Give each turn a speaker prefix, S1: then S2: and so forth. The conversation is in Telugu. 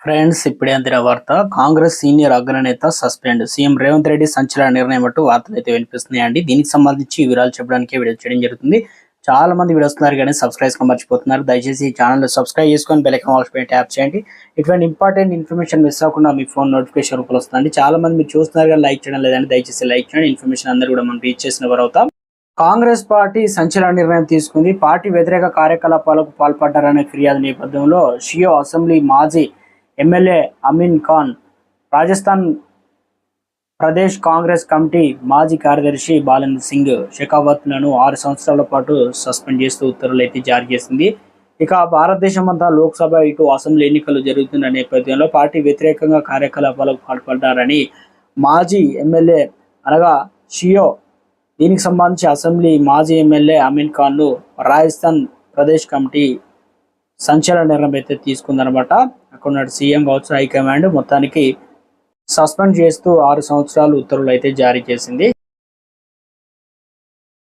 S1: ఫ్రెండ్స్, ఇప్పుడే అందిన వార్త. కాంగ్రెస్ సీనియర్ అగ్రనేత సస్పెండ్. సీఎం రేవంత్ రెడ్డి సంచలన నిర్ణయం అంటూ వార్తలు అయితే వినిపిస్తున్నాయండి. దీనికి సంబంధించి వివరాలు చెప్పడానికి వీడియో చేయడం జరుగుతుంది. చాలా మంది వీడియో వస్తున్నారు కానీ సబ్స్క్రైబ్ మర్చిపోతున్నారు. దయచేసి ఈ ఛానల్ సబ్స్క్రైబ్ చేసుకొని బెల్ ఐకాన్ ఆల్ పై ట్యాప్ చేయండి. ఇటువంటి ఇంపార్టెంట్ ఇన్ఫర్మేషన్ మిస్ అవ్వకుండా మీ ఫోన్ నోటిఫికేషన్ రూపంలో వస్తుంది. చాలా మంది మీరు చూస్తున్నారు కానీ లైక్ చేయడం లేదండి. దయచేసి లైక్ చేయండి. ఇన్ఫర్మేషన్ అందరూ కూడా మనం రీచ్ చేసిన వారు అవుతాం. కాంగ్రెస్ పార్టీ సంచలన నిర్ణయం తీసుకుంది. పార్టీ వ్యతిరేక కార్యకలాపాలకు పాల్పడ్డారనే ఫిర్యాదు నేపథ్యంలో షియో అసెంబ్లీ మాజీ ఎమ్మెల్యే అమీన్ ఖాన్, రాజస్థాన్ ప్రదేశ్ కాంగ్రెస్ కమిటీ మాజీ కార్యదర్శి బాలేంద్ర సింగ్ షెకావత్లను 6 సంవత్సరాల పాటు సస్పెండ్ చేస్తూ ఉత్తర్వులు అయితే జారీ చేసింది. ఇక భారతదేశం అంతా లోక్సభ ఇటు అసెంబ్లీ ఎన్నికలు జరుగుతున్న నేపథ్యంలో పార్టీ వ్యతిరేకంగా కార్యకలాపాలకు పాల్పడ్డారని మాజీ ఎమ్మెల్యే అనగా షియో, దీనికి సంబంధించి అసెంబ్లీ మాజీ ఎమ్మెల్యే అమీన్ ఖాన్ను రాజస్థాన్ ప్రదేశ్ కమిటీ సంచలన నిర్ణయం అయితే తీసుకుందనమాట. అక్కడ సీఎం కావచ్చు, హైకమాండ్ మొత్తానికి సస్పెండ్ చేస్తూ 6 సంవత్సరాలు ఉత్తర్వులు అయితే జారీ చేసింది.